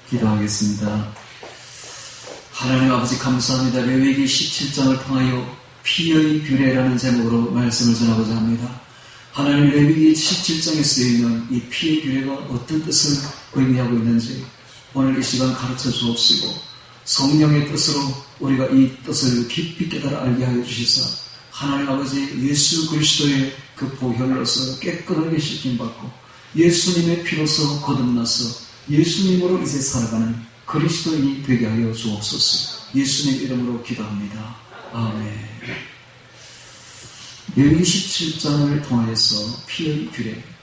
기도하겠습니다. 하나님 아버지 감사합니다. 레위기 17장을 통하여 피의 규례라는 제목으로 말씀을 전하고자 합니다. 하나님 레위기 17장에 쓰여있는 이 피의 규례가 어떤 뜻을 의미하고 있는지 오늘 이 시간 가르쳐 주옵시고 성령의 뜻으로 우리가 이 뜻을 깊이 깨달아 알게 하여 주시사 하나님 아버지 예수 그리스도의 그 보혈로서 깨끗하게 씻김받고 예수님의 피로서 거듭나서 예수님으로 이제 살아가는 그리스도인이 되게 하여 주옵소서. 예수님 이름으로 기도합니다. 아멘. 레위기 17장을 통하여서 피의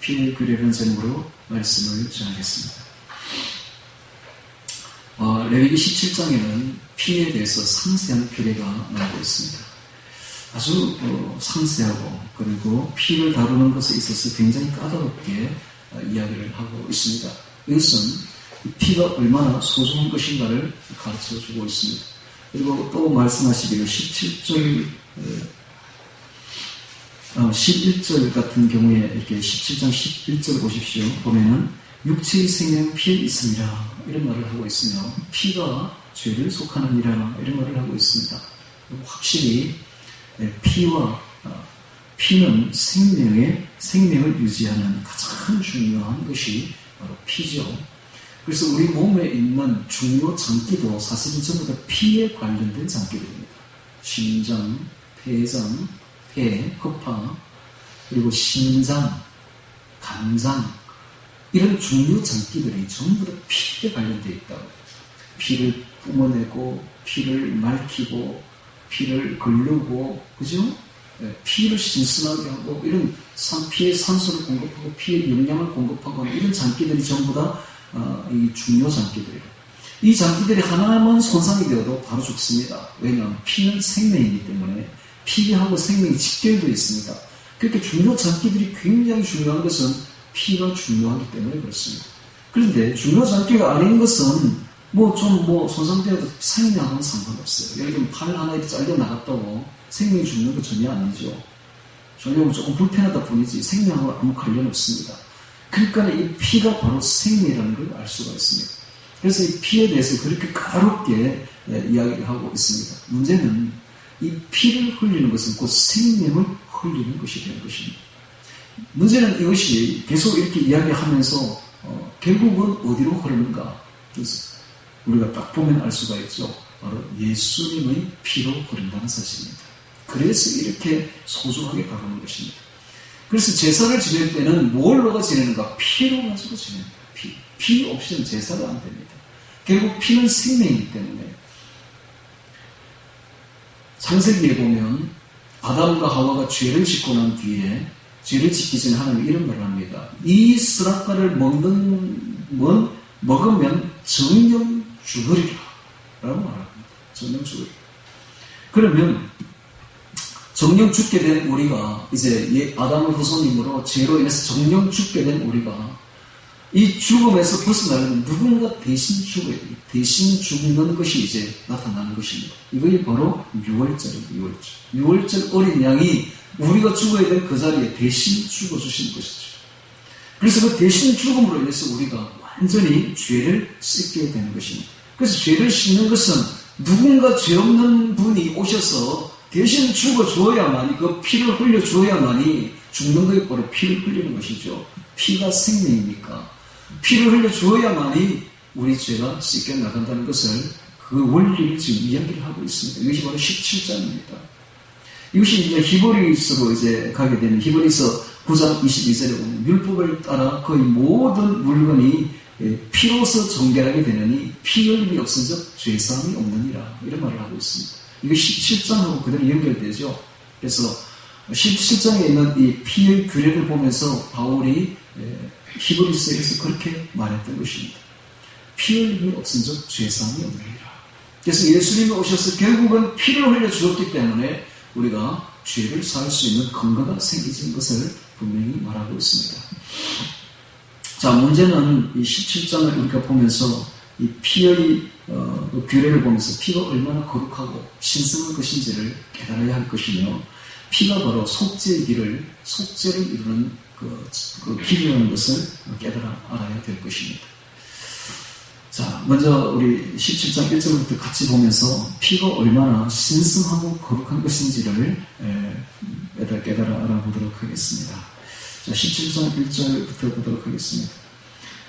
규례라는 제목으로 말씀을 전하겠습니다. 레위기 17장에는 피에 대해서 상세한 규례가 나오고 있습니다. 아주 상세하고 그리고 피를 다루는 것에 있어서 굉장히 까다롭게 이야기를 하고 있습니다. 이것은 피가 얼마나 소중한 것인가를 가르쳐주고 있습니다. 그리고 또 말씀하시기를 11절 같은 경우에 이렇게 17장 11절 보십시오. 보면은 육체의 생명 피에 있으리라 이런 말을 하고 있으며 피가 죄를 속하느니라 이런 말을 하고 있습니다. 확실히 피는 생명을 유지하는 가장 중요한 것이 바로 피죠. 그래서 우리 몸에 있는 중요 장기도 사실은 전부 다 피에 관련된 장기들입니다. 심장, 폐장, 폐, 허파, 그리고 심장, 간장 이런 중요 장기들이 전부 다 피에 관련되어 있다고. 피를 뿜어내고 피를 말키고 피를 걸르고 그죠? 피를 신선하게 하고 이런 피에 산소를 공급하고 피에 영양을 공급하고 하는 이런 장기들이 전부 다 이 중요 장기들이에요. 이 장기들이 하나만 손상이 되어도 바로 죽습니다. 왜냐하면 피는 생명이기 때문에 피하고 생명이 직결되어 있습니다. 그렇게 중요 장기들이 굉장히 중요한 것은 피가 중요하기 때문에 그렇습니다. 그런데 중요 장기가 아닌 것은 손상되어도 생명하고는 상관없어요. 예를 들면 팔 하나 이렇게 잘려나갔다고 생명이 죽는 건 전혀 아니죠. 전혀 조금 불편하다 뿐이지 생명하고 아무 관련 없습니다. 그러니까 이 피가 바로 생명이라는 걸 알 수가 있습니다. 그래서 이 피에 대해서 그렇게 까다롭게 이야기를 하고 있습니다. 문제는 이 피를 흘리는 것은 곧 생명을 흘리는 것이 되는 것입니다. 문제는 이것이 계속 이렇게 이야기하면서 결국은 어디로 흐르는가? 그래서 우리가 딱 보면 알 수가 있죠. 바로 예수님의 피로 흐른다는 사실입니다. 그래서 이렇게 소중하게 다루는 것입니다. 그래서 제사를 지낼 때는 뭘로가 지내는가? 피로 가지고 지냅니다. 피 없이는 제사가 안 됩니다. 결국 피는 생명이기 때문에 창세기에 보면 아담과 하와가 죄를 짓고 난 뒤에 죄를 짓기 전에 하나님이 이런 말을 합니다. 이 스라과를 먹으면 정령 죽으리라 라고 말합니다. 정령 죽으리라. 그러면 정령 죽게 된 우리가 이제 아담의 후손님으로 죄로 인해서 정령 죽게 된 우리가 이 죽음에서 벗어나려면 누군가 대신 죽어야 돼요. 대신 죽는 것이 이제 나타나는 것입니다. 이것이 바로 유월절입니다. 유월절 어린 양이 우리가 죽어야 될 그 자리에 대신 죽어주시는 것이죠. 그래서 그 대신 죽음으로 인해서 우리가 완전히 죄를 씻게 되는 것입니다. 그래서 죄를 씻는 것은 누군가 죄 없는 분이 오셔서 대신 죽어주어야만이 그 피를 흘려주어야만이 죽는 것이 바로 피를 흘리는 것이죠. 피가 생명이니까 피를 흘려주어야만이 우리 죄가 씻겨 나간다는 것을 그 원리를 지금 이야기를 하고 있습니다. 이것이 바로 17장입니다. 이것이 이제 히브리서로 이제 가게 되는 히브리서 9장 22절에 보면 율법을 따라 거의 모든 물건이 피로서 정결하게 되느니 피 흘림이 없은즉 죄사함이 없느니라 이런 말을 하고 있습니다. 이거 17장하고 그대로 연결되죠. 그래서 17장에 있는 이 피의 규례를 보면서 바울이 히브리서에서 그렇게 말했던 것입니다. 피 흘림이 없은즉 죄사함이 없느니라. 그래서 예수님이 오셔서 결국은 피를 흘려 주었기 때문에 우리가 죄를 사할 수 있는 근거가 생기진 것을 분명히 말하고 있습니다. 자, 문제는 이 17장을 우리가 보면서 이 피의 규례를 보면서 피가 얼마나 거룩하고 신성한 것인지를 깨달아야 할 것이며 피가 바로 속죄의 길을, 속죄를 이루는 그 길이라는 것을 깨달아 알아야 될 것입니다. 자, 먼저 우리 17장 1절부터 같이 보면서 피가 얼마나 신성하고 거룩한 것인지를 깨달아 알아보도록 하겠습니다. 자, 17장 1절부터 보도록 하겠습니다.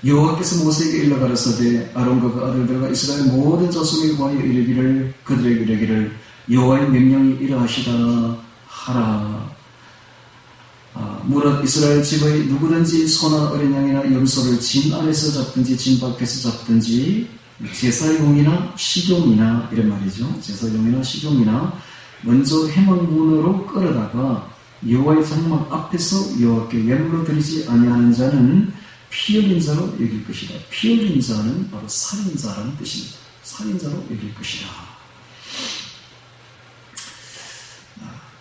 여호와께서 모세에게 일러 가라사대 아론과 그 아들들과 이스라엘 모든 자손에게 구하여 이르기를 그들에게 이르기를 여호와의 명령이 이러하시다 하라. 무릇 이스라엘 집의 누구든지 소나 어린 양이나 염소를 진 안에서 잡든지 진 밖에서 잡든지 제사용이나 식용이나 이런 말이죠. 제사용이나 식용이나 먼저 회막문으로 끌어다가 여호와의 장막 앞에서 여호와께 예물로 드리지 아니하는 자는 피 흘린 자로 여길 것이다. 피 흘린 자는 바로 살인자라는 뜻입니다. 살인자로 여길 것이다.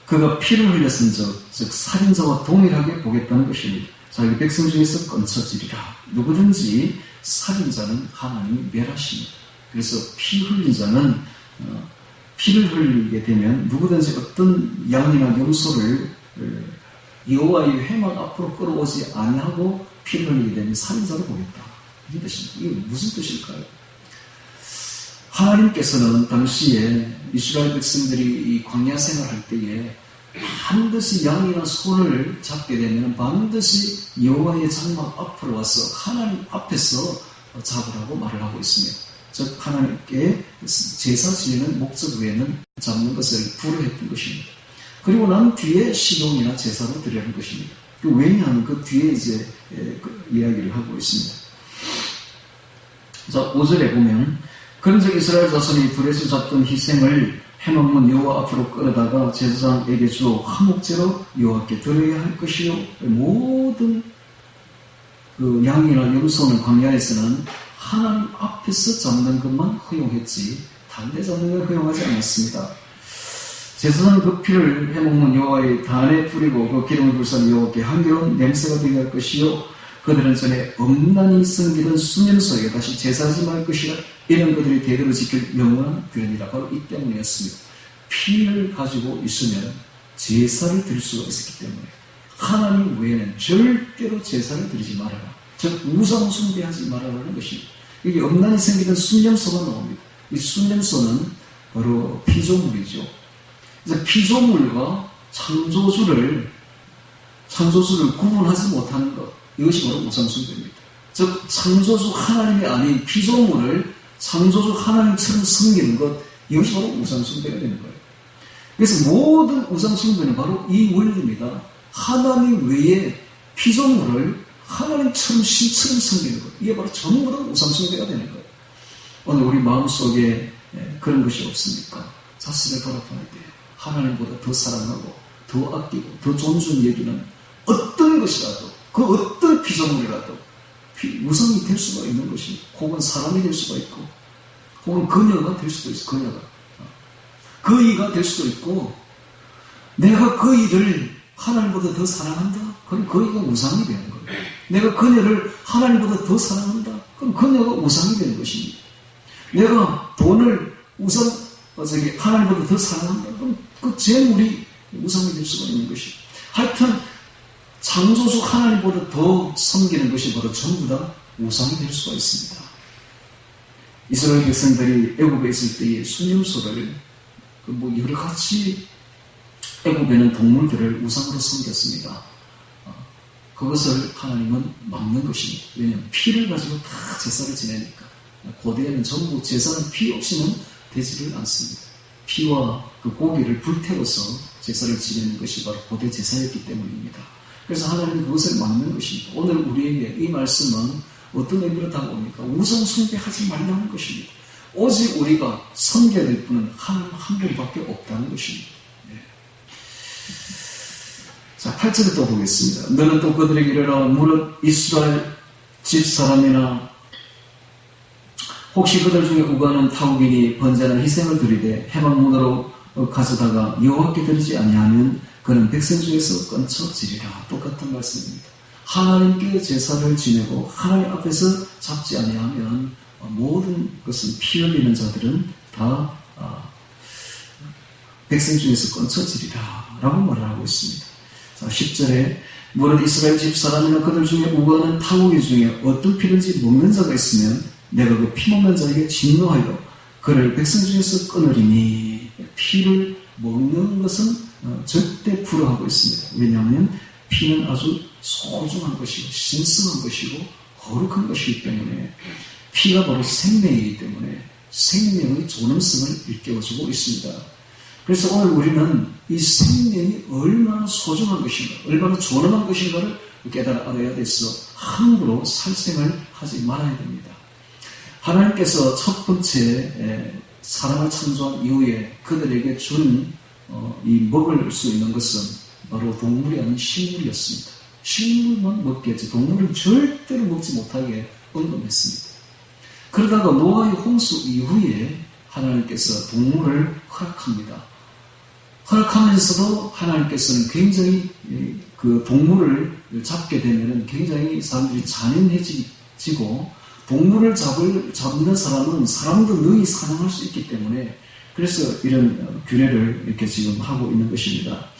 그가 피를 흘렸은 즉 살인자와 동일하게 보겠다는 것입니다. 자기 백성 중에서 끊쳐지리라. 누구든지 살인자는 하나님이 멸하십니다. 그래서 피 흘린 자는 피를 흘리게 되면 누구든지 어떤 양이나 염소를 여호와의 회막 앞으로 끌어오지 아니하고 피를 흘리게 되면 살인자로 보겠다. 이게 뜻입니다. 이게 무슨 뜻일까요? 하나님께서는 당시에 이스라엘 백성들이 이 광야 생활할 때에 반드시 양이나 소를 잡게 되면 반드시 여호와의 장막 앞으로 와서 하나님 앞에서 잡으라고 말을 하고 있습니다. 즉 하나님께 제사 지내는 목적 외에는 잡는 것을 불허했던 것입니다. 그리고 난 뒤에 식용이나 제사로 드리는 것입니다. 왜냐하면 그 뒤에 이제 이야기를 하고 있습니다. 자, 5절에 보면 그런즉 이스라엘 자손이 불에서 잡던 희생을 회막문 여호와 앞으로 끌어다가 제사장에게 주어 화목제로 여호와께 드려야 할 것이요 모든 그 양이나 염소는 광야에서는 하나님 앞에서 잡는 것만 허용했지 다른 데 잡는 걸 허용하지 않았습니다. 제사장은 그 피를 회막문 여호와의 단에 뿌리고 그 기름을 불사는 여호와께 향기로운 냄새가 되게 할 것이요 그들은 전에 엄난히 섬기던 수면소에게 다시 제사하지 말 것이라. 이런 그들이 대대로 지킬 영원한 규례니라. 바로 이 때문이었습니다. 피를 가지고 있으면 제사를 드릴 수가 있었기 때문에 하나님 외에는 절대로 제사를 드리지 말아라. 즉 우상 숭배하지 말아라는 것입니다. 여기 엄난히 생기던 순념소가 나옵니다. 이 순념소는 바로 피조물이죠. 그래서 피조물과 창조주를 구분하지 못하는 것, 이것이 바로 우상 숭배입니다. 즉 창조주 하나님이 아닌 피조물을 창조주 하나님처럼 섬기는 것, 이것이 바로 우상 숭배가 되는 거예요. 그래서 모든 우상 숭배는 바로 이 원리입니다. 하나님 외에 피조물을 하나님처럼 신처럼 섬기는 것, 이게 바로 전부 다 우상 숭배가 되는 거예요. 오늘 우리 마음속에 그런 것이 없습니까? 자신을 돌아볼 때 하나님보다 더 사랑하고 더 아끼고 더 존중 여기는 어떤 것이라도 그 어떤 피조물이라도 우상이 될 수가 있는 것이, 혹은 사람이 될 수가 있고, 혹은 그녀가 될 수도 있어, 그녀가. 그이가 될 수도 있고, 내가 그이를 하나님보다 더 사랑한다? 그럼 그이가 우상이 되는 거예요. 내가 그녀를 하나님보다 더 사랑한다? 그럼 그녀가 우상이 되는 것입니다. 내가 돈을 하나님보다 더 사랑한다? 그럼 그 재물이 우상이 될 수가 있는 것이에요. 하여튼, 창조주 하나님보다 더 섬기는 것이 바로 전부 다 우상이 될 수가 있습니다. 이스라엘 백성들이 애굽에 있을 때의 순념소를 여러 가지 애굽에는 동물들을 우상으로 섬겼습니다. 그것을 하나님은 막는 것입니다. 왜냐하면 피를 가지고 다 제사를 지내니까. 고대에는 전부 제사는 피 없이는 되지를 않습니다. 피와 그 고기를 불태워서 제사를 지내는 것이 바로 고대 제사였기 때문입니다. 그래서 하나님은 그것을 막는 것입니다. 오늘 우리에게 이 말씀은 어떤 의미로 다가옵니까? 우상 숭배하지 말라는 것입니다. 오직 우리가 섬겨야 될 분은 하나님 한 분밖에 없다는 것입니다. 네. 자, 8절을 또 보겠습니다. 너는 또 그들에게 이르라. 무릇 이스라엘 집사람이나 혹시 그들 중에 우가는 타국이니 번제나 희생을 드리되 회막문으로 가져다가 여호와께 드리지 아니하면 그는 백성 중에서 끊쳐지리라. 똑같은 말씀입니다. 하나님께 제사를 지내고 하나님 앞에서 잡지 아니하면 모든 것은 피 흘리는 자들은 다 백성 중에서 끊쳐지리라 라고 말을 하고 있습니다. 자, 10절에 무릇 이스라엘 집사람이나 그들 중에 우거하는 타국이 중에 어떤 피든지 먹는 자가 있으면 내가 그 피먹는 자에게 진노하여 그를 백성 중에서 끊으리니. 피를 먹는 것은 절대 불허하고 있습니다. 왜냐하면 피는 아주 소중한 것이고 신성한 것이고 거룩한 것이기 때문에, 피가 바로 생명이기 때문에 생명의 존엄성을 일깨워주고 있습니다. 그래서 오늘 우리는 이 생명이 얼마나 소중한 것인가, 얼마나 존엄한 것인가를 깨달아 알아야 돼서 함부로 살생을 하지 말아야 됩니다. 하나님께서 첫 번째 사람을 창조한 이후에 그들에게 준 이 먹을 수 있는 것은 바로 동물이 아닌 식물이었습니다. 식물만 먹겠지 동물은 절대로 먹지 못하게 언급했습니다. 그러다가 노아의 홍수 이후에 하나님께서 동물을 허락합니다. 허락하면서도 하나님께서는 굉장히 그 동물을 잡게 되면 굉장히 사람들이 잔인해지고, 동물을 잡는 사람은 사람도 능히 사냥할 수 있기 때문에, 그래서 이런 규례를 이렇게 지금 하고 있는 것입니다.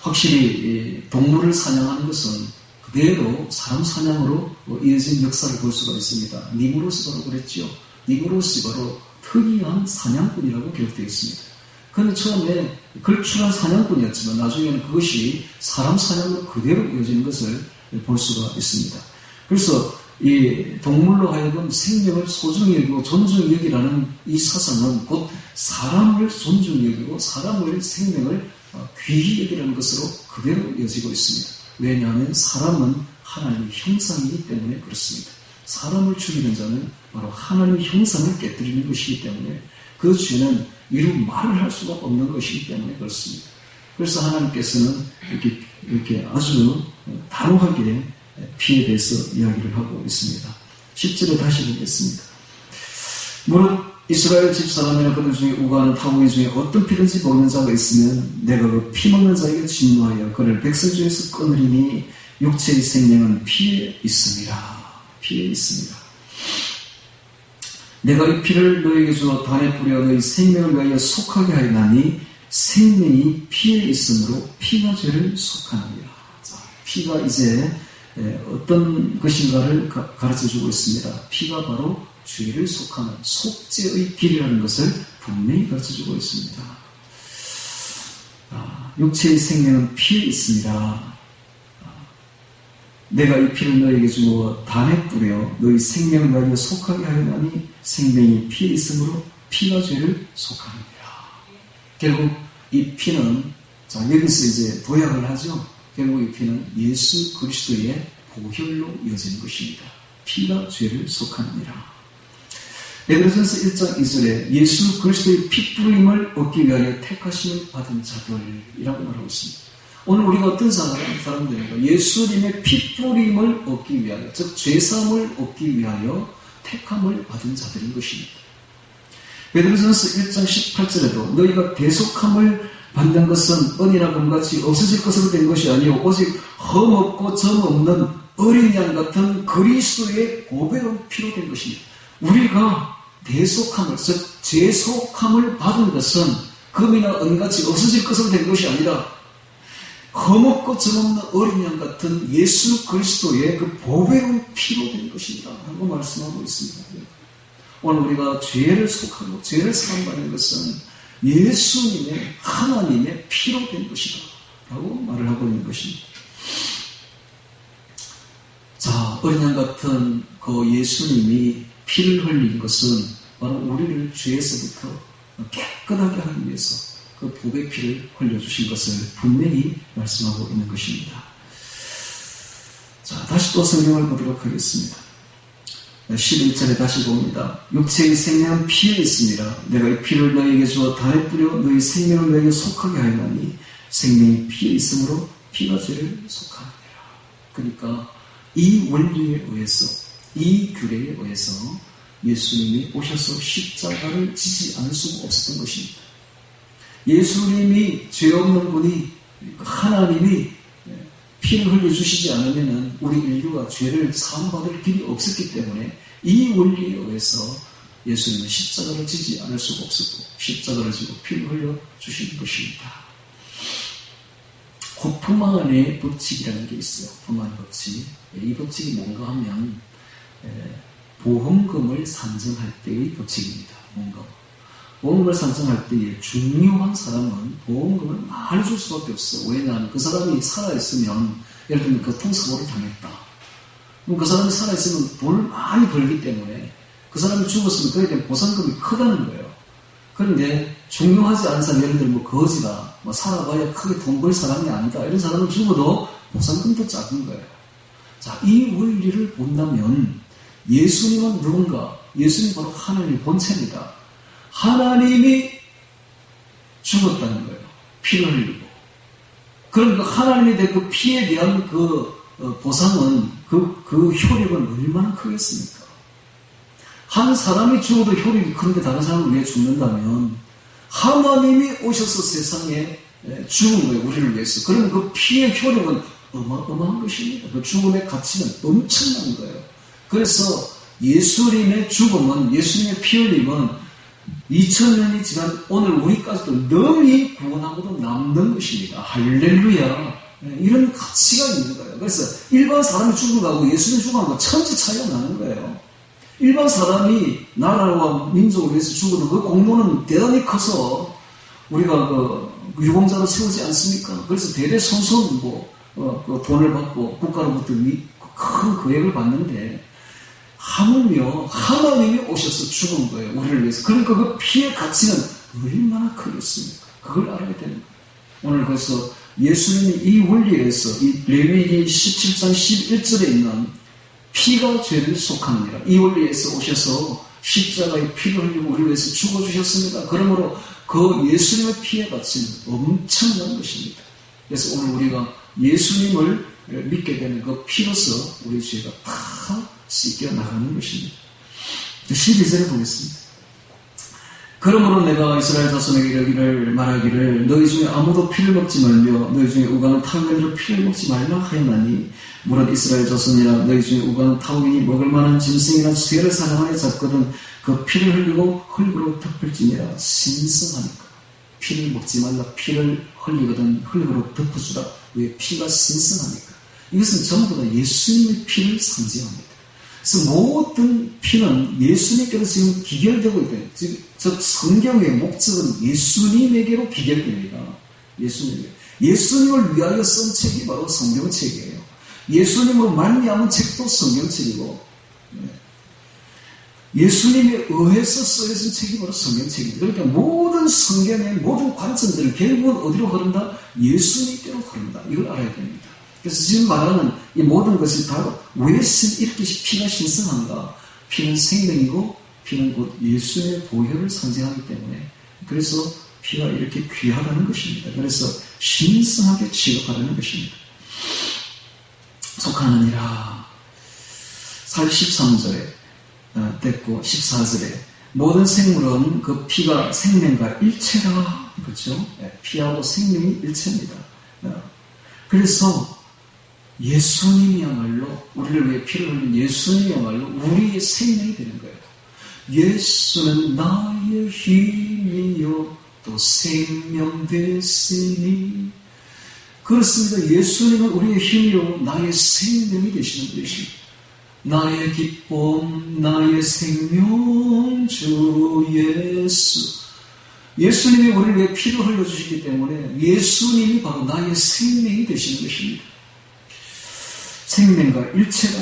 확실히 동물을 사냥하는 것은 그대로 사람 사냥으로 이어진 역사를 볼 수가 있습니다. 니무롯이 바로 그랬죠. 니무롯이 바로 특이한 사냥꾼이라고 기록되어 있습니다. 그는 처음에 걸출한 사냥꾼이었지만 나중에는 그것이 사람 사냥으로 그대로 이어지는 것을 볼 수가 있습니다. 그래서 이 동물로 하여금 생명을 소중히 여기고 존중히 여기라는 이 사상은 곧 사람을 존중히 여기고 사람의 생명을 귀히 여기라는 것으로 그대로 이어지고 있습니다. 왜냐하면 사람은 하나님의 형상이기 때문에 그렇습니다. 사람을 죽이는 자는 바로 하나님의 형상을 깨뜨리는 것이기 때문에, 그 죄는 이루 말을 할 수가 없는 것이기 때문에 그렇습니다. 그래서 하나님께서는 이렇게 아주 단호하게 피에 대해서 이야기를 하고 있습니다. 10절에 다시 보겠습니다. 무릇 이스라엘 집사람이나 그들 중에 우가하는 타고이 중에 어떤 피든지 먹는 자가 있으면 내가 그 피 먹는 자에게 진노하여 그를 백성 중에서 끊으리니 육체의 생명은 피에 있습니다. 피에 있습니다. 내가 이 피를 너에게 주어 단에 뿌려 너희 생명을 위하여 속하게 하리나니 생명이 피에 있으므로 피가 죄를 속하느니라. 피가 이제 어떤 것인가를 가르쳐주고 있습니다. 피가 바로 죄를 속하는 속죄의 길이라는 것을 분명히 가르쳐주고 있습니다. 육체의 생명은 피에 있습니다. 내가 이 피를 너에게 주어 단에 뿌려 너희 생명을 위하여 속하게 하려니 생명이 피에 있으므로 피가 죄를 속하느니라. 결국 이 피는, 자, 여기서 이제 도약을 하죠. 결국 이 피는 예수 그리스도의 보혈로 이어지는 것입니다. 피가 죄를 속하느니라. 베드로전서 1장 2절에 예수 그리스도의 핏부림을 얻기 위하여 택하심을 받은 자들이라고 말하고 있습니다. 오늘 우리가 어떤 사람들인가? 예수님의 핏부림을 얻기 위하여, 즉 죄사함을 얻기 위하여 택함을 받은 자들인 것입니다. 베드로전서 1장 18절에도 너희가 대속함을 받는 것은 은이나 금같이 없어질 것으로 된 것이 아니요 오직 흠없고 점없는 어린 양 같은 그리스도의 보배로운 피로 된 것입니다. 우리가 대속함을, 즉 죄속함을 받은 것은 금이나 은같이 없어질 것으로 된 것이 아니라 흠없고 점없는 어린 양 같은 예수 그리스도의 그 보배로운 피로 된 것이다 하고 말씀하고 있습니다. 오늘 우리가 죄를 속하고 죄를 사함받는 것은 예수님의 하나님의 피로 된 것이다 라고 말을 하고 있는 것입니다. 자, 어린 양 같은 그 예수님이 피를 흘린 것은 바로 우리를 죄에서부터 깨끗하게 하기 위해서 그 복의 피를 흘려주신 것을 분명히 말씀하고 있는 것입니다. 자, 다시 또 성경을 보도록 하겠습니다. 11절에 다시 봅니다. 육체의 생명은 피에 있습니다. 내가 이 피를 너희에게 주어 단에 뿌려 너희 생명을 너희에게 속하게 하였나니 생명이 피에 있으므로 피가 죄를 속하느니라. 그러니까 이 원리에 의해서, 이 규례에 의해서 예수님이 오셔서 십자가를 지지 않을 수가 없었던 것입니다. 예수님이 죄 없는 분이, 하나님이 피를 흘려주시지 않으면 우리 인류가 죄를 사함받을 길이 없었기 때문에 이 원리에 의해서 예수님은 십자가를 지지 않을 수가 없었고 십자가를 지고 피를 흘려주신 것입니다. 곧 품만의 법칙이라는 게 있어요. 품만의 법칙. 이 법칙이 뭔가 하면 보험금을 산정할 때의 법칙입니다. 보험금을 산정할 때에 중요한 사람은 보험금을 많이 줄 수밖에 없어. 왜냐하면 그 사람이 살아있으면, 예를 들면 교통사고를 당했다. 그럼 그 사람이 살아있으면 돈을 많이 벌기 때문에 그 사람이 죽었으면 그에 대한 보상금이 크다는 거예요. 그런데 중요하지 않은 사람, 예를 들면 거지다, 살아봐야 크게 돈 벌 사람이 아니다, 이런 사람은 죽어도 보상금도 작은 거예요. 자, 이 원리를 본다면 예수님은 누군가? 예수님 바로 하나님의 본체입니다. 하나님이 죽었다는 거예요. 피를 흘리고. 그러니까 하나님에 대한 그 피에 대한 그 보상은, 그 효력은 얼마나 크겠습니까? 한 사람이 죽어도 효력이 큰데 다른 사람을 위해 죽는다면 하나님이 오셔서 세상에 죽은 거예요. 우리를 위해서. 그러면 그 피의 효력은 어마어마한 것입니다. 그 죽음의 가치는 엄청난 거예요. 그래서 예수님의 죽음은, 예수님의 피 흘림은 2000년이 지난 오늘 우리까지도 능히 구원하고도 남는 것입니다. 할렐루야. 이런 가치가 있는 거예요. 그래서 일반 사람이 죽은 거하고 예수님이 죽은 거하고 천지 차이가 나는 거예요. 일반 사람이 나라와 민족을 위해서 죽어도 그 공로는 대단히 커서 우리가 그 유공자로 세우지 않습니까? 그래서 대대손손 그 돈을 받고 국가로부터 큰 거액을 받는데, 하물며 하나님이 오셔서 죽은 거예요. 우리를 위해서. 그러니까 그 피의 가치는 얼마나 크겠습니까? 그걸 알아야 되는 거예요. 오늘 그래서 예수님이 이 원리에서 이 레위기 17장 11절에 있는 피가 죄를 속하느니라, 이 원리에서 오셔서 십자가의 피를 흘리고 우리를 위해서 죽어주셨습니다. 그러므로 그 예수님의 피의 가치는 엄청난 것입니다. 그래서 오늘 우리가 예수님을 믿게 되는 그 피로서 우리 죄가 다 씻겨 나가는 것입니다. 12절에 보겠습니다. 그러므로 내가 이스라엘 자손에게 이르기를 말하기를 너희 중에 아무도 피를 먹지 말며 너희 중에 우가는 타국인으로 피를 먹지 말라 하였나니, 무릇 이스라엘 자손이라 너희 중에 우가는 타국인이 먹을 만한 짐승이나 쇠를 사냥하여 잡거든 그 피를 흘리고 흙으로 덮을지니라. 신성하니까 피를 먹지 말라, 피를 흘리거든 흙으로 덮어주라. 왜? 피가 신성하니까. 이것은 전부 다 예수님의 피를 상징합니다. 그래서 모든 피는 예수님께로 지금 기결되고 있다. 즉, 성경의 목적은 예수님에게로 기결됩니다. 예수님을 위하여 쓴 책이 바로 성경책이에요. 예수님으로 말미암은 책도 성경책이고, 예수님에 의해서 쓰여진 책이 바로 성경책입니다. 그러니까 모든 성경의 모든 관점들은 결국은 어디로 흐른다? 예수님께로 흐른다. 이걸 알아야 됩니다. 그래서 지금 말하는 이 모든 것이 바로 왜 이렇게 피가 신성한가? 피는 생명이고 피는 곧 예수님의 보혈을 상징하기 때문에, 그래서 피가 이렇게 귀하다는 것입니다. 그래서 신성하게 취급하라는 것입니다. 속하느니라. 13절에 됐고 14절에 모든 생물은 그 피가 생명과 일체라. 그렇죠? 피하고 생명이 일체입니다. 그래서 예수님이야말로, 우리를 위해 피를 흘린 예수님이야말로 우리의 생명이 되는 거예요. 예수는 나의 힘이요 또 생명 되시니. 그렇습니다. 예수님은 우리의 힘이요 나의 생명이 되시는 것입니다. 나의 기쁨, 나의 생명, 주 예수. 예수님이 우리를 위해 피를 흘려주시기 때문에 예수님이 바로 나의 생명이 되시는 것입니다. 생명과 일체가.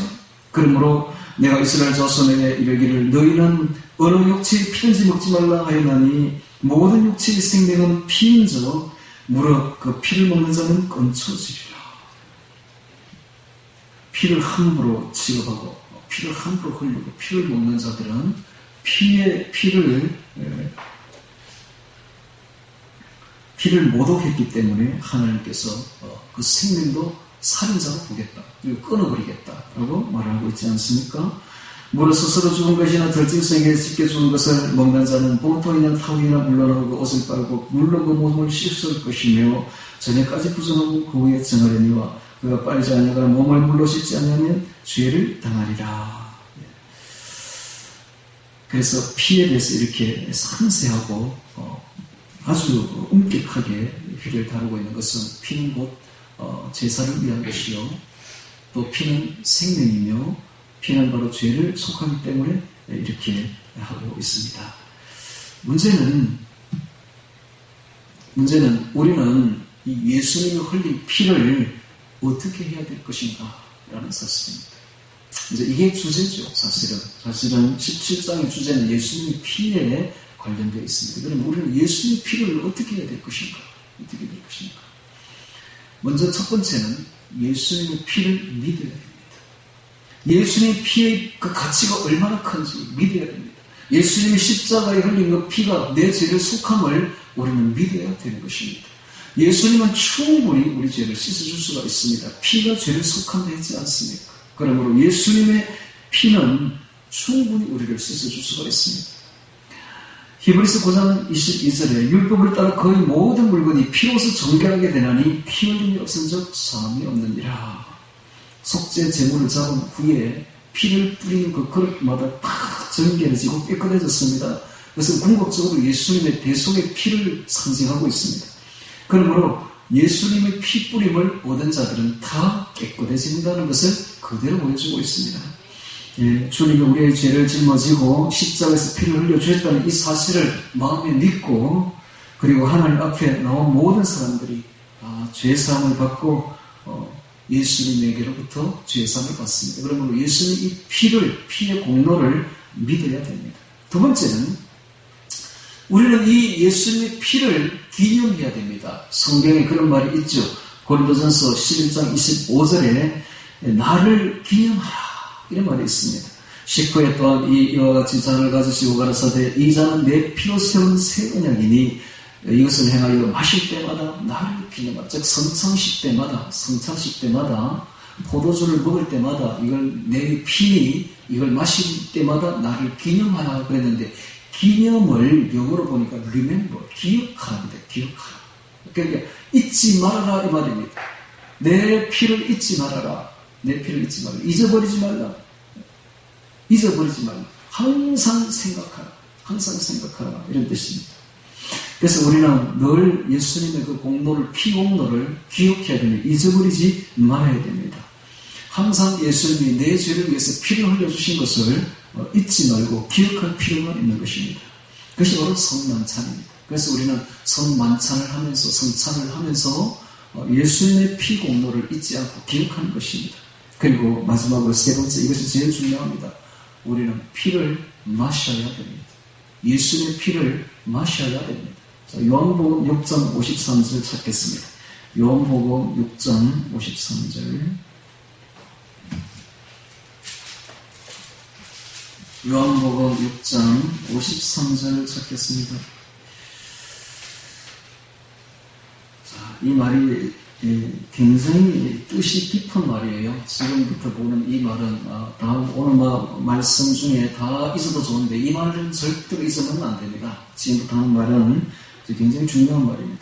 그러므로 내가 이스라엘 자손에게 이르기를 너희는 어느 육체의 피든지 먹지 말라 하였나니, 모든 육체의 생명은 피인즉 무릇 그 피를 먹는 자는 끊쳐지리라. 피를 함부로 취급하고 피를 함부로 흘리고 피를 먹는 자들은 피를 모독했기 때문에 하나님께서 그 생명도 살인자로 보겠다, 그리고 끊어버리겠다라고 말하고 있지 않습니까? 무릇 스스로 죽은 것이나 들짐승에게 찢겨 죽은 것을 먹는 자는 보통이나 타국이나 물러나고 그 옷을 빨고 물로 그 몸을 씻을 것이며 저녁까지 부정하고 그 후에 정하려니와 그가 빨지 아니하거나 몸을 물로 씻지 않으면 죄를 당하리라. 그래서 피에 대해서 이렇게 상세하고 아주 엄격하게 피를 다루고 있는 것은, 피는 곧 제사를 위한 것이요 또 피는 생명이며 피는 바로 죄를 속하기 때문에 이렇게 하고 있습니다. 문제는 우리는 이 예수님이 흘린 피를 어떻게 해야 될 것인가 라는 사실입니다. 이제 이게 주제죠. 사실은 17장의 주제는 예수님의 피에 관련되어 있습니다. 그럼 우리는 예수님의 피를 어떻게 해야 될 것인가? 먼저 첫 번째는 예수님의 피를 믿어야 됩니다. 예수님의 피의 그 가치가 얼마나 큰지 믿어야 됩니다. 예수님이 십자가에 흘린 그 피가 내 죄를 속함을 우리는 믿어야 되는 것입니다. 예수님은 충분히 우리 죄를 씻어줄 수가 있습니다. 피가 죄를 속한다 했지 않습니까? 그러므로 예수님의 피는 충분히 우리를 씻어줄 수가 있습니다. 히브리서 9장 22절에 율법을 따라 거의 모든 물건이 피로서 정결하게 되나니 피 흘림이 없은즉 사함이 없느니라. 속죄 제물을 잡은 후에 피를 뿌리는 그 그릇마다 다 정결해지고 깨끗해졌습니다. 그것은 궁극적으로 예수님의 대속의 피를 상징하고 있습니다. 그러므로 예수님의 피 뿌림을 얻은 자들은 다 깨끗해진다는 것을 그대로 보여주고 있습니다. 주님이 우리의 죄를 짊어지고 십자가에서 피를 흘려주셨다는 이 사실을 마음에 믿고 그리고 하나님 앞에 나온 모든 사람들이 죄사함을 받고 예수님에게로부터 죄사함을 받습니다. 그러므로 예수님이 피의 공로를 믿어야 됩니다. 두 번째는 우리는 이 예수님의 피를 기념해야 됩니다. 성경에 그런 말이 있죠. 고린도전서 11장 25절에 나를 기념하라 이런 말이 있습니다. 19회 또한 이와 같이 잔을 가지시고 가라사대 이 잔은 내 피로 세운 새 언약이니 이것을 행하여 마실 때마다 나를 기념하라. 즉 성찬식 때마다 포도주를 먹을 때마다 이걸 내 피니 이걸 마실 때마다 나를 기념하라 그랬는데 기념을 영어로 보니까 remember, 기억하랍니다. 기억하라. 그러니까 잊지 말아라 이 말입니다. 내 피를 잊지 말아라. 잊어버리지 말라. 항상 생각하라. 이런 뜻입니다. 그래서 우리는 늘 예수님의 그 공로를, 피 공로를 기억해야 됩니다. 잊어버리지 말아야 됩니다. 항상 예수님이 내 죄를 위해서 피를 흘려주신 것을 잊지 말고 기억할 필요가 있는 것입니다. 그것이 바로 성만찬입니다. 그래서 우리는 성만찬을 하면서 성찬을 하면서 예수님의 피 공로를 잊지 않고 기억하는 것입니다. 그리고 마지막으로 세 번째, 이것이 제일 중요합니다. 우리는 피를 마셔야 됩니다. 예수님의 피를 마셔야 됩니다. 자, 요한복음 6장 53절 찾겠습니다. 요한복음 6장 53절. 요한복음 6장 53절 찾겠습니다. 자, 이 말이 굉장히 뜻이 깊은 말이에요. 지금부터 보는 이 말은 오늘 말씀 중에 다 있어도 좋은데 이 말은 절대로 잊으면 안 됩니다. 지금부터 하는 말은 굉장히 중요한 말입니다.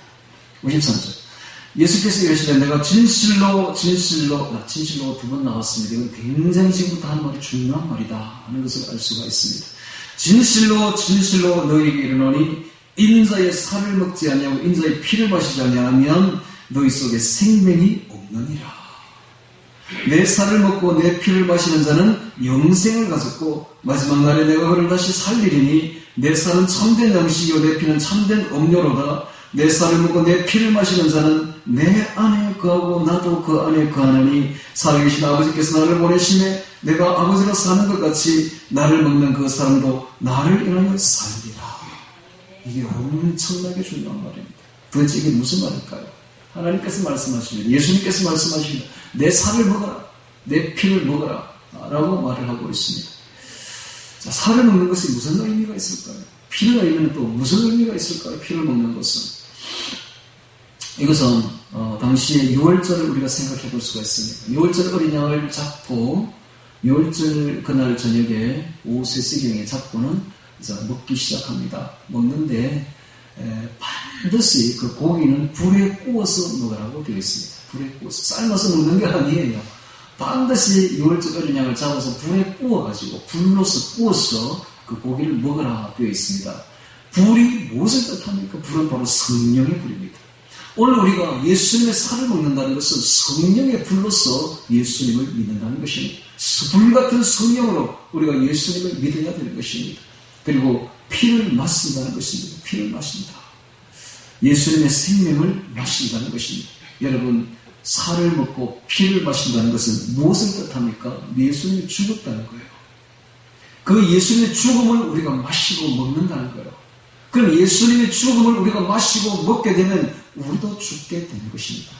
53절. 예수께서 이러시되 내가 진실로 두 번 나왔습니다. 이건 굉장히 지금부터 하는 말이 중요한 말이다 하는 것을 알 수가 있습니다. 진실로 너희에게 이르노니 인자의 살을 먹지 아니하고 인자의 피를 마시지 아니하면 너희 속에 생명이 없느니라. 내 살을 먹고 내 피를 마시는 자는 영생을 가졌고 마지막 날에 내가 그를 다시 살리리니 내 살은 참된 양식이요 내 피는 참된 음료로다. 내 살을 먹고 내 피를 마시는 자는 내 안에 거하고 나도 그 안에 거하나니 살아계신 아버지께서 나를 보내심에 내가 아버지로 사는 것 같이 나를 먹는 그 사람도 나를 인하여 살리라. 이게 엄청나게 중요한 말입니다. 도대체 이게 무슨 말일까요? 하나님께서 말씀하시면, 예수님께서 말씀하시면 내 살을 먹어라, 내 피를 먹어라 라고 말을 하고 있습니다. 자, 살을 먹는 것이 무슨 의미가 있을까요? 피를 먹으면 또 무슨 의미가 있을까요? 피를 먹는 것은 이것은 당시에 6월절을 우리가 생각해 볼 수가 있습니다. 6월절 어린 양을 잡고 6월절 그날 저녁에 오후 3시경에 잡고는 이제 먹기 시작합니다. 먹는데 반드시 그 고기는 불에 구워서 먹으라고 되어 있습니다. 불에 구워서 삶아서 먹는 게 아니에요. 반드시 6월절 어린 양을 잡아서 불에 구워가지고 불로서 구워서 그 고기를 먹으라 되어 있습니다. 불이 무엇을 뜻합니까? 불은 바로 성령의 불입니다. 오늘 우리가 예수님의 살을 먹는다는 것은 성령의 불로서 예수님을 믿는다는 것입니다. 불같은 성령으로 우리가 예수님을 믿어야 되는 것입니다. 그리고 피를 마신다는 것입니다. 피를 마신다. 예수님의 생명을 마신다는 것입니다. 여러분, 살을 먹고 피를 마신다는 것은 무엇을 뜻합니까? 예수님이 죽었다는 거예요. 그 예수님의 죽음을 우리가 마시고 먹는다는 거예요. 그럼 예수님의 죽음을 우리가 마시고 먹게 되면 우리도 죽게 되는 것입니다.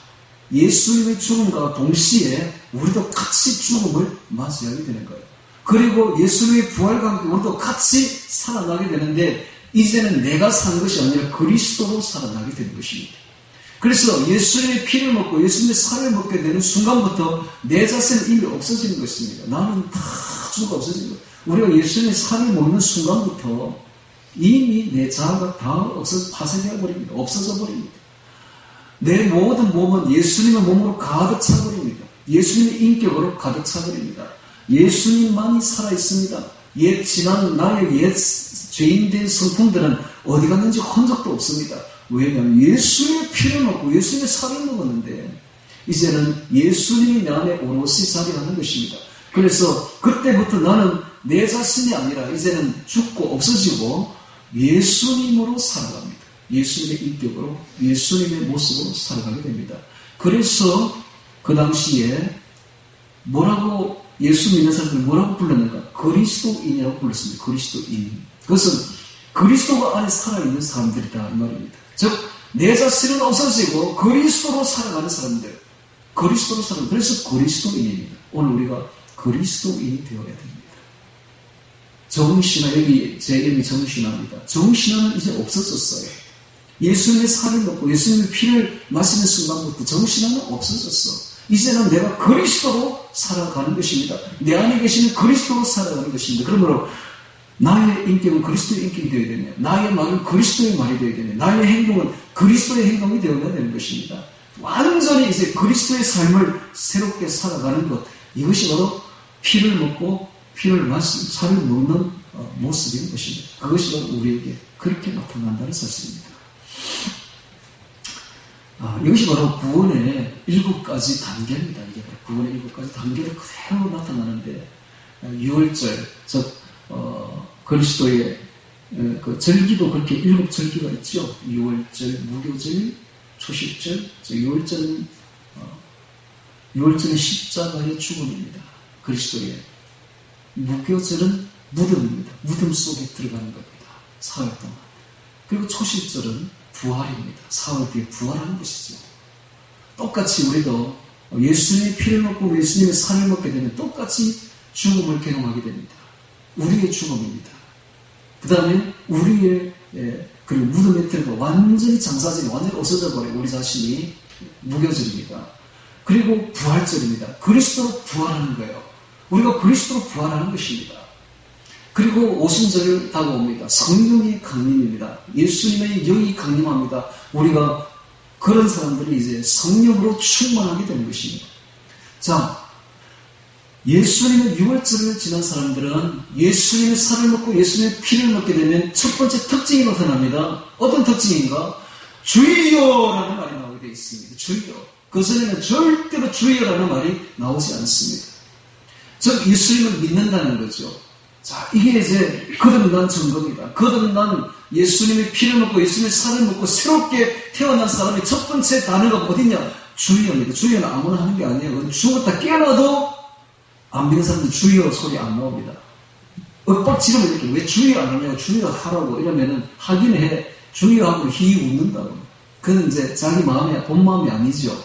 예수님의 죽음과 동시에 우리도 같이 죽음을 맞이하게 되는 거예요. 그리고 예수님의 부활과 함께 우리도 같이 살아나게 되는데 이제는 내가 사는 것이 아니라 그리스도로 살아나게 되는 것입니다. 그래서 예수님의 피를 먹고 예수님의 살을 먹게 되는 순간부터 내 자신은 이미 없어지는 것입니다. 나는 다 주가 없어지는 거예요. 우리가 예수님의 살을 먹는 순간부터 이미 내 자아가 다 파쇄되어 버립니다. 없어져 버립니다. 내 모든 몸은 예수님의 몸으로 가득 차버립니다. 예수님의 인격으로 가득 차버립니다. 예수님만이 살아있습니다. 지난 나의 옛 죄인된 성품들은 어디 갔는지 흔적도 없습니다. 왜냐하면 예수님의 피를 먹고 예수님의 살을 먹었는데 이제는 예수님이 내 안에 오롯이 자리하는 것입니다. 그래서 그때부터 나는 내 자신이 아니라 이제는 죽고 없어지고 예수님으로 살아갑니다. 예수님의 인격으로 예수님의 모습으로 살아가게 됩니다. 그래서 그 당시에 뭐라고 예수 믿는 사람들 뭐라고 불렀는가? 그리스도인이라고 불렀습니다. 그리스도인. 그것은 그리스도가 안에 살아있는 사람들이다 이 말입니다. 즉 내 자신은 없어지고 그리스도로 살아가는 사람들. 그리스도로 살아가는 그래서 그리스도인입니다. 오늘 우리가 그리스도인이 되어야 됩니다. 정신아, 여기 제 이름이 정신아입니다. 정신아는 이제 없어졌어요. 예수님의 살을 먹고 예수님의 피를 마시는 순간부터 정신아는 없어졌어. 이제는 내가 그리스도로 살아가는 것입니다. 내 안에 계시는 그리스도로 살아가는 것입니다. 그러므로 나의 인격은 그리스도의 인격이 되어야 되며 나의 말은 그리스도의 말이 되어야 되며 나의 행동은 그리스도의 행동이 되어야 되는 것입니다. 완전히 이제 그리스도의 삶을 새롭게 살아가는 것, 이것이 바로 피를 먹고 피를 마시고 살을 먹는 모습인 것입니다. 그것이 바로 우리에게 그렇게 나타난다는 사실입니다. 이것이 바로 구원의 7가지 단계입니다. 이게 바로 구원의 7가지 단계로 그대로 나타나는데 6월절, 즉 그리스도의 그 절기도 그렇게 7절기가 있죠. 6월절, 무교절, 초실절. 6월절은 십자가의 죽음입니다. 그리스도의. 무교절은 무덤입니다. 무덤 속에 들어가는 겁니다. 사흘 동안. 그리고 초실절은 부활입니다. 사흘 뒤에 부활하는 것이죠. 똑같이 우리도 예수님의 피를 먹고 예수님의 살을 먹게 되면 똑같이 죽음을 경험하게 됩니다. 우리의 죽음입니다. 그 다음에 우리의 그리고 무덤에 들어가 완전히 장사진이 완전히 없어져 버려요. 우리 자신이 무교절입니다. 그리고 부활절입니다. 그리스도로 부활하는 거예요. 우리가 그리스도로 부활하는 것입니다. 그리고 오순절 다가옵니다. 성령의 강림입니다. 예수님의 영이 강림합니다. 우리가 그런 사람들이 이제 성령으로 충만하게 되는 것입니다. 자, 예수님의 6월절을 지난 사람들은 예수님의 살을 먹고 예수님의 피를 먹게 되면 첫 번째 특징이 나타납니다. 어떤 특징인가? 주여라는 말이 나오게 되어 있습니다. 주여. 그전에는 절대로 주여라는 말이 나오지 않습니다. 즉 예수님을 믿는다는 거죠. 자, 이게 이제 거듭난 증거입니다. 거듭난 예수님의 피를 먹고 예수님의 살을 먹고 새롭게 태어난 사람의 첫 번째 단어가 어디냐? 주여입니다. 주여는 아무나 하는 게 아니에요. 죽었다 깨어나도 안 믿는 사람들 주여 소리 안 나옵니다. 윽박지르면 이렇게 왜 주여 안 하냐고 주여 하라고 이러면은 하긴 해. 주여 하고 히 웃는다고. 그는 이제 자기 마음이 본 마음이 아니죠.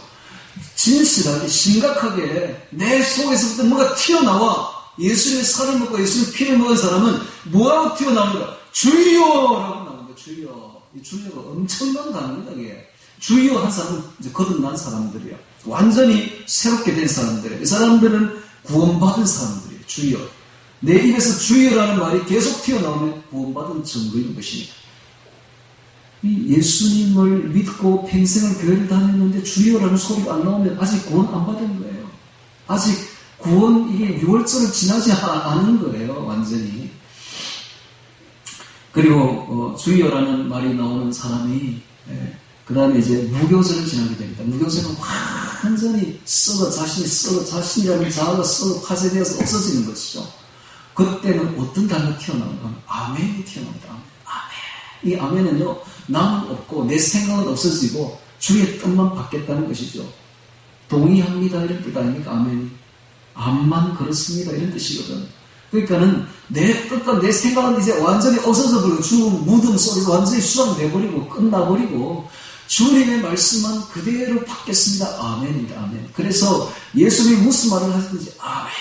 진실하게 심각하게 내 속에서부터 뭔가 튀어나와. 예수님의 살을 먹고 예수님의 피를 먹은 사람은 뭐라고 튀어나오는가? 주여라고 나옵니다. 주여. 이 주여가 엄청난 단어입니다. 이게. 주여 한 사람은 이제 거듭난 사람들이야. 완전히 새롭게 된 사람들이에요. 이 사람들은 구원받은 사람들이에요. 주여. 내 입에서 주여라는 말이 계속 튀어나오면 구원받은 증거인 것입니다. 이 예수님을 믿고 평생을 교회를 다녔는데 주여라는 소리가 안 나오면 아직 구원 안 받은 거예요. 아직 구원, 이게 6월절을 지나지 않은 거예요. 완전히. 그리고 주여라는 말이 나오는 사람이 그 다음에 이제 무교절을 지나게 됩니다. 무교절은 완전히 자신이라는 자아가 썩어 파쇄되어서 없어지는 것이죠. 그때는 어떤 단어가 튀어나오는가? 아멘이 튀어나옵니다. 아멘. 이 아멘은요, 나는 없고 내 생각은 없어지고 주의 뜻만 받겠다는 것이죠. 동의합니다 이런 뜻 아닙니까? 아멘이. 암만 그렇습니다 이런 뜻이거든. 그러니까는 내 뜻과 내 생각은 이제 완전히 없어져 버리고 주 무덤 속에서 완전히 수정돼버리고 끝나버리고 주님의 말씀만 그대로 받겠습니다. 아멘입니다. 아멘. 그래서 예수님이 무슨 말을 하시든지 아멘.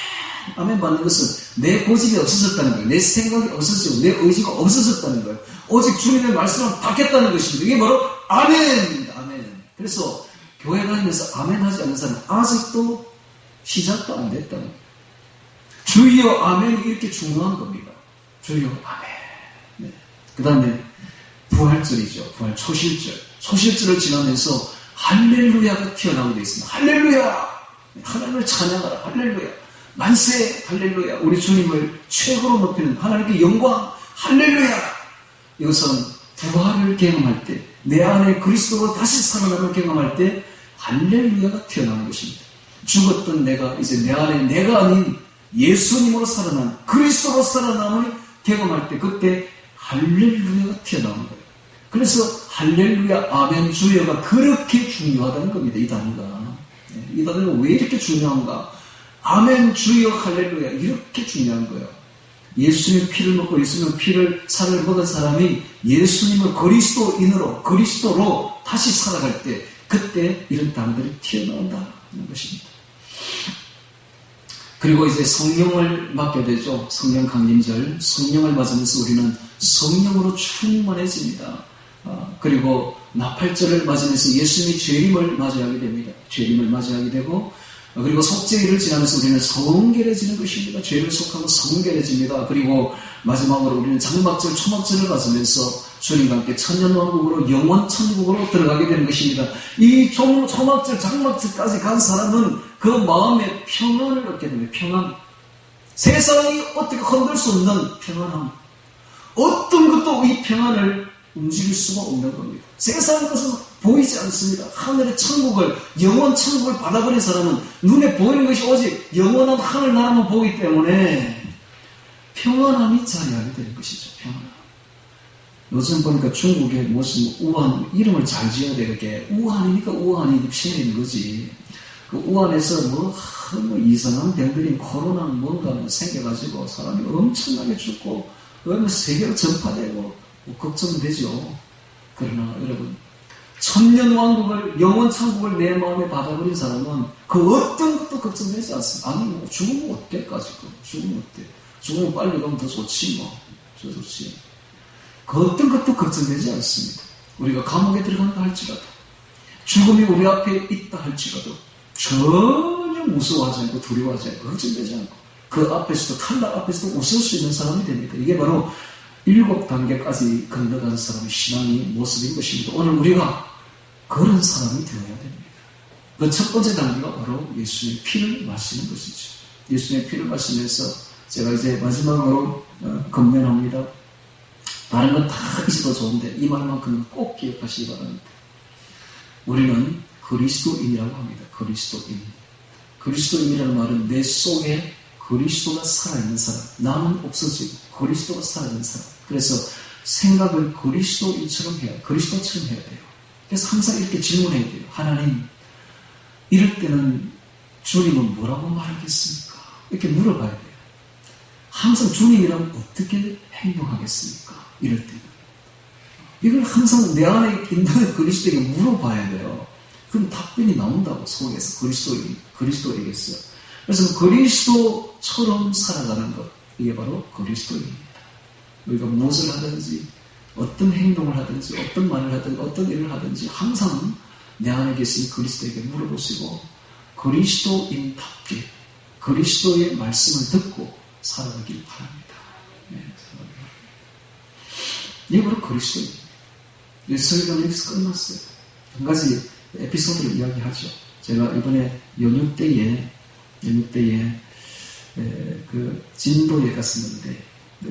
아멘 받는 것은 내 고집이 없어졌다는 거예요. 내 생각이 없어지고 내 의지가 없어졌다는 거예요. 오직 주님의 말씀을 받겠다는 것입니다. 이게 바로 아멘입니다. 아멘. 그래서 교회 다니면서 아멘 하지 않는 사람은 아직도 시작도 안 됐다는 거예요. 주여 아멘이 이렇게 중요한 겁니다. 주여 아멘. 네. 그 다음에 부활절이죠. 부활 초실절. 초실절을 지나면서 할렐루야가 튀어나오게 되어 있습니다. 할렐루야! 하나님을 찬양하라. 할렐루야. 만세! 할렐루야. 우리 주님을 최고로 높이는 하나님께 영광! 할렐루야! 이것은 부활을 경험할 때, 내 안에 그리스도로 다시 살아남을 경험할 때 할렐루야가 튀어나오는 것입니다. 죽었던 내가 이제 내 안에 내가 아닌 예수님으로 살아난 그리스도로 살아남을 경험할 때 그때 할렐루야가 튀어나오는 거예요. 그래서 할렐루야 아멘 주여가 그렇게 중요하다는 겁니다. 이 단어가. 이 단어가 왜 이렇게 중요한가? 아멘 주여 할렐루야 이렇게 중요한 거예요. 예수님의 피를 먹고 예수님의 피를 살을 먹은 사람이 예수님을 그리스도로 다시 살아갈 때 그때 이런 단어들이 튀어나온다는 것입니다. 그리고 이제 성령을 맡게 되죠. 성령 강림절. 성령을 맞으면서 우리는 성령으로 충만해집니다. 그리고 나팔절을 맞으면서 예수님의 재림을 맞이하게 됩니다. 재림을 맞이하게 되고 그리고 속죄일을 지나면서 우리는 성결해지는 것입니다. 죄를 속하고 성결해집니다. 그리고 마지막으로 우리는 장막절, 초막절을 맞으면서 주님과 함께 천년왕국으로 영원 천국으로 들어가게 되는 것입니다. 이 초막절, 장막절까지 간 사람은 그 마음에 평안을 얻게 됩니다. 평안. 세상이 어떻게 흔들 수 없는 평안함. 어떤 것도 이 평안을 움직일 수가 없는 겁니다. 세상의 것은 보이지 않습니다. 하늘의 천국을, 영원 천국을 받아버린 사람은 눈에 보이는 것이 오직 영원한 하늘나라만 보기 때문에 평안함이 자리하게 되는 것이죠. 평안함. 요즘 보니까 중국에 무슨 우한, 이름을 잘 지어야 되게 우한이니까 우한이 피해는 거지. 그 우한에서 뭐 이상한 병들이 코로나 뭔가 생겨가지고 사람이 엄청나게 죽고 그러면 세계로 전파되고 걱정되죠. 그러나 여러분 천년왕국을 영원 천국을 내 마음에 받아버린 사람은 그 어떤 것도 걱정되지 않습니다. 아니 뭐 죽으면 어때까지 죽으면 어때? 죽으면 빨리 가면 더 좋지 뭐. 더 좋지. 그 어떤 것도 걱정되지 않습니다. 우리가 감옥에 들어간다 할지라도 죽음이 우리 앞에 있다 할지라도 전혀 무서워하지 않고 두려워하지 않고 걱정되지 않고 그 앞에서도 탈락 앞에서도 웃을 수 있는 사람이 됩니다. 이게 바로 7단계까지 건너간 사람의 신앙의 모습인 것입니다. 오늘 우리가 그런 사람이 되어야 됩니다. 그 첫 번째 단계가 바로 예수의 피를 마시는 것이죠. 예수의 피를 마시면서 제가 이제 마지막으로 건면합니다. 다른 건 다 있어도 좋은데 이 말만큼은 꼭 기억하시기 바랍니다. 우리는 그리스도인이라고 합니다. 그리스도인. 그리스도인이라는 말은 내 속에 그리스도가 살아있는 사람. 나는 없어지고 그리스도가 살아있는 사람. 그래서 생각을 그리스도인처럼 해야, 그리스도처럼 해야 돼요. 그래서 항상 이렇게 질문해야 돼요. 하나님, 이럴 때는 주님은 뭐라고 말하겠습니까? 이렇게 물어봐야 돼요. 항상 주님이라면 어떻게 행동하겠습니까? 이럴 때는. 이걸 항상 내 안에 있는 그리스도에게 물어봐야 돼요. 그럼 답변이 나온다고, 속에서. 그리스도이겠어요. 그래서 그리스도처럼 살아가는 것, 이게 바로 그리스도입니다. 우리가 무엇을 하든지, 어떤 행동을 하든지, 어떤 말을 하든지, 어떤 일을 하든지, 항상 내 안에 계신 그리스도에게 물어보시고, 그리스도인답게, 그리스도의 말씀을 듣고 살아가길 바랍니다. 네, 이게 바로 그리스도입니다. 이 설교는 여기서 끝났어요. 한 가지 에피소드를 이야기하죠. 제가 이번에 연휴 때에 그 진도에 갔었는데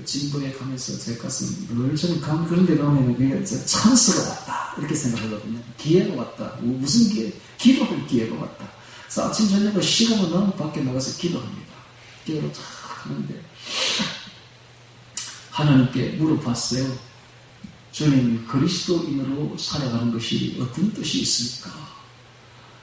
진보에 가면서 제 가슴 늘 저는 그런 데 가면 그게 찬스가 왔다 이렇게 생각하거든요. 기회가 왔다. 무슨 기회? 기도할 기회가 왔다. 그래서 아침 저녁에 시간을 나면 밖에 나가서 기도합니다. 기도를 쫙 하는데 하나님께 물어봤어요. 주님, 그리스도인으로 살아가는 것이 어떤 뜻이 있습니까?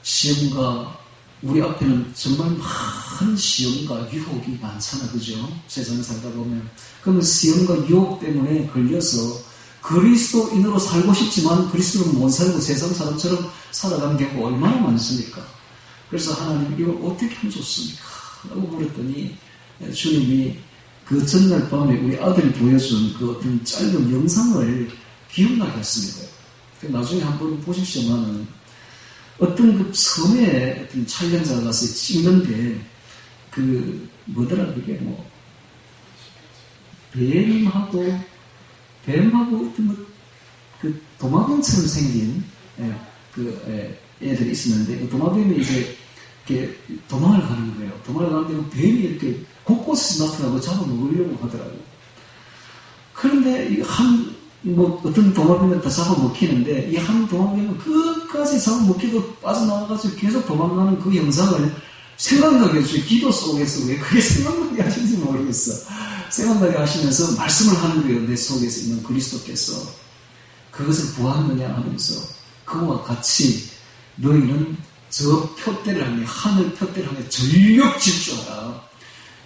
시험과 우리 앞에는 정말 많은 시험과 유혹이 많잖아, 그죠? 세상에 살다 보면. 그러면 시험과 유혹 때문에 걸려서 그리스도인으로 살고 싶지만 그리스도는 못 살고 세상 사람처럼 살아가는 경우가 얼마나 많습니까? 그래서 하나님, 이걸 어떻게 하면 좋습니까? 라고 물었더니 주님이 그 전날 밤에 우리 아들이 보여준 그 어떤 짧은 영상을 기억나게 했습니다. 나중에 한번 보십시오만은 어떤 그 섬에 어떤 촬영자가 가서 찍는데 그 뭐더라 그게 뱀하고 어떤 그 도마뱀처럼 생긴 애들이 있었는데 그 도마뱀이 이제 이렇게 도망을 가는 거예요. 도망을 가는데 뱀이 이렇게 곳곳에서 나타나고 잡아먹으려고 하더라고요. 그런데 어떤 도마뱀은 다 잡아먹히는데 이 한 도마뱀은 끝까지 잡아먹히고 빠져나와가지고 계속 도망가는 그 영상을 생각나게 해주세요. 기도 속에서 왜 그게 생각나게 하시는지 모르겠어. 생각나게 하시면서 말씀을 하는 거예요. 내 속에서 있는 그리스도께서 그것을 보았느냐 하면서 그와 같이 너희는 저 표대를 향해 하늘 표대를 향해 전력 질주하라.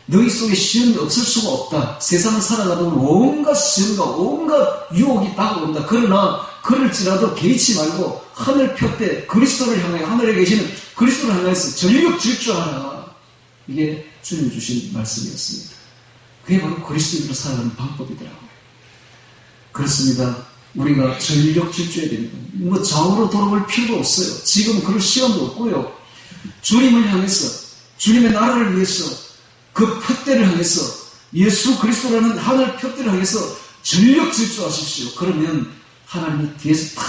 너희 속에 시험이 없을 수가 없다. 세상을 살아가다 보면 온갖 시험과 온갖 유혹이 다가온다. 그러나 그럴지라도 개의치 말고 하늘 표대 그리스도를 향해 하늘에 계시는 그리스도를 향해서 전력 질주하라. 이게 주님 주신 말씀이었습니다. 그게 바로 그리스도인으로 살아가는 방법이더라고요. 그렇습니다. 우리가 전력 질주해야 됩니다. 좌우로 돌아볼 필요도 없어요. 지금 그럴 시간도 없고요. 주님을 향해서 주님의 나라를 위해서 그 표대를 향해서 예수 그리스도라는 하늘 표대를 향해서 전력 질주하십시오. 그러면 하나님이 뒤에서 다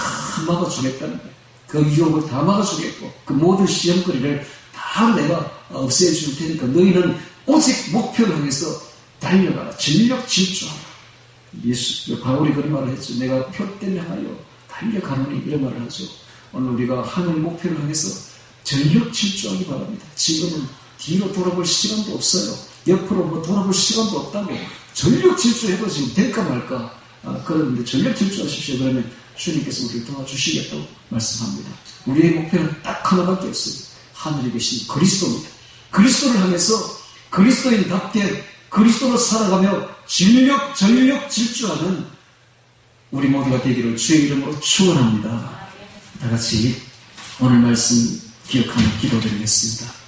막아주겠다는 거예요. 그 유혹을 다 막아주겠고 그 모든 시험거리를 다 내가 없애줄 테니까 너희는 오직 목표를 향해서 달려가라. 전력 질주하라. 바울이 그런 말을 했죠. 내가 표대를 향하여 달려가노니 이런 말을 하죠. 오늘 우리가 하늘 목표를 향해서 전력 질주하기 바랍니다. 지금은 뒤로 돌아볼 시간도 없어요. 옆으로 돌아볼 시간도 없다고 전력 질주해도 지금 될까 말까 그런데 전력 질주하십시오. 그러면 주님께서 우리를 도와주시겠다고 말씀합니다. 우리의 목표는 딱 하나밖에 없어요. 하늘에 계신 그리스도입니다. 그리스도를 향해서 그리스도인답게 그리스도로 살아가며 전력 질주하는 우리 모두가 되기를 주의 이름으로 축원합니다. 다 같이 오늘 말씀 기억하며 기도드리겠습니다.